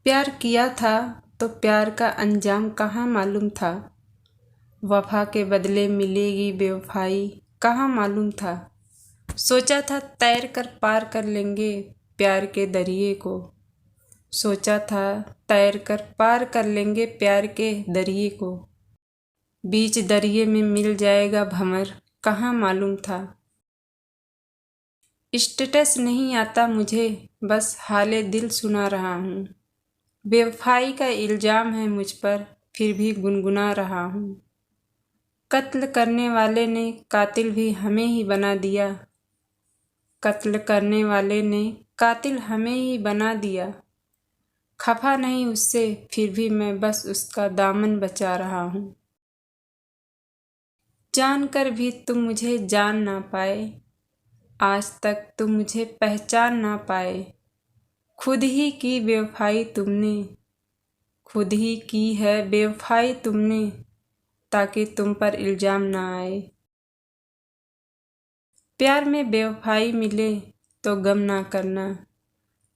प्यार किया था तो प्यार का अंजाम कहाँ मालूम था। वफा के बदले मिलेगी बेवफाई कहाँ मालूम था। सोचा था तैर कर पार कर लेंगे प्यार के दरिए को। सोचा था तैर कर पार कर लेंगे प्यार के दरिए को। बीच दरिए में मिल जाएगा भंवर कहाँ मालूम था। स्टेटस नहीं आता मुझे, बस हाले दिल सुना रहा हूँ। बेवफाई का इल्ज़ाम है मुझ पर, फिर भी गुनगुना रहा हूँ। कत्ल करने वाले ने कातिल भी हमें ही बना दिया। कत्ल करने वाले ने कातिल हमें ही बना दिया। खफा नहीं उससे, फिर भी मैं बस उसका दामन बचा रहा हूँ। जानकर भी तुम मुझे जान ना पाए, आज तक तुम मुझे पहचान ना पाए। खुद ही की बेवफाई तुमने, खुद ही की है बेवफाई तुमने, ताकि तुम पर इल्ज़ाम ना आए। प्यार में बेवफाई मिले तो गम ना करना,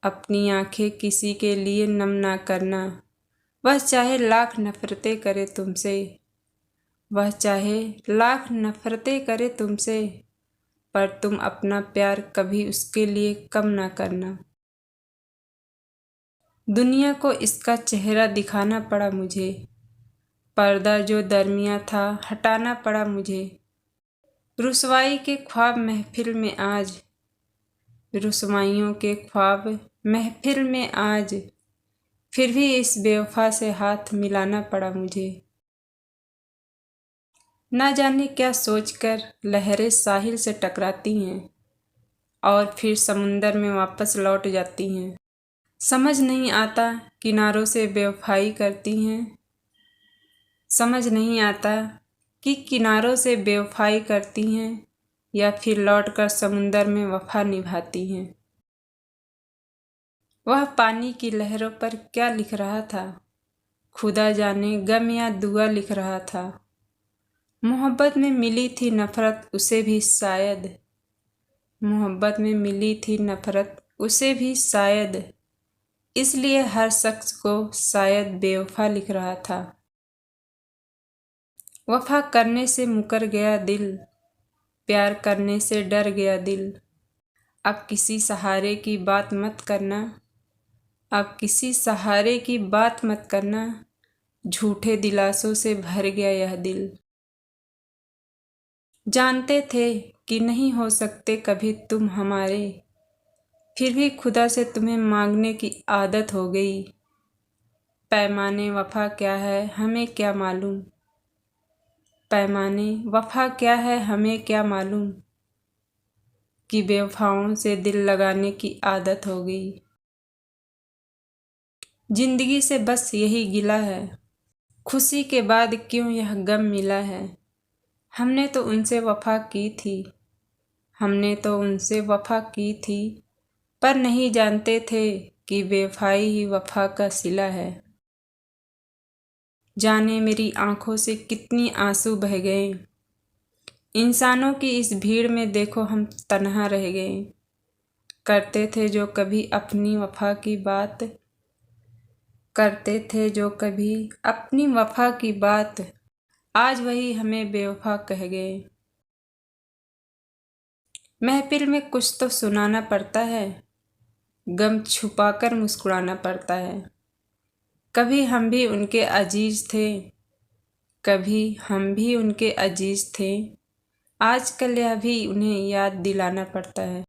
अपनी आंखें किसी के लिए नम ना करना। वह चाहे लाख नफ़रतें करे तुमसे, वह चाहे लाख नफ़रतें करे तुमसे, पर तुम अपना प्यार कभी उसके लिए कम ना करना। दुनिया को इसका चेहरा दिखाना पड़ा मुझे, पर्दा जो दरमियाँ था हटाना पड़ा मुझे। रुसवाई के ख्वाब महफिल में आज, रुसवाइयों के ख्वाब महफिल में आज, फिर भी इस बेवफा से हाथ मिलाना पड़ा मुझे। ना जाने क्या सोचकर लहरें साहिल से टकराती हैं और फिर समुंदर में वापस लौट जाती हैं। समझ नहीं आता किनारों से बेवफाई करती हैं, समझ नहीं आता कि किनारों से बेवफाई करती हैं या फिर लौटकर समुंदर में वफा निभाती हैं। वह पानी की लहरों पर क्या लिख रहा था, खुदा जाने गम या दुआ लिख रहा था। मोहब्बत में मिली थी नफ़रत उसे भी शायद, मोहब्बत में मिली थी नफ़रत उसे भी शायद, इसलिए हर शख्स को शायद बेवफा लिख रहा था। वफा करने से मुकर गया दिल, प्यार करने से डर गया दिल। अब किसी सहारे की बात मत करना, अब किसी सहारे की बात मत करना, झूठे दिलासों से भर गया यह दिल। जानते थे कि नहीं हो सकते कभी तुम हमारे, फिर भी खुदा से तुम्हें मांगने की आदत हो गई। पैमाने वफा क्या है हमें क्या मालूम, पैमाने वफा क्या है हमें क्या मालूम, कि बेवफाओं से दिल लगाने की आदत हो गई। जिंदगी से बस यही गिला है, खुशी के बाद क्यों यह गम मिला है। हमने तो उनसे वफा की थी, हमने तो उनसे वफा की थी, पर नहीं जानते थे कि बेवफाई ही वफा का सिला है। जाने मेरी आंखों से कितनी आंसू बह गए, इंसानों की इस भीड़ में देखो हम तन्हा रह गए। करते थे जो कभी अपनी वफा की बात, करते थे जो कभी अपनी वफा की बात, आज वही हमें बेवफा कह गए। महफिल में कुछ तो सुनाना पड़ता है, गम छुपाकर मुस्कुराना पड़ता है। कभी हम भी उनके अजीज थे, कभी हम भी उनके अजीज थे, आजकल यह भी उन्हें याद दिलाना पड़ता है।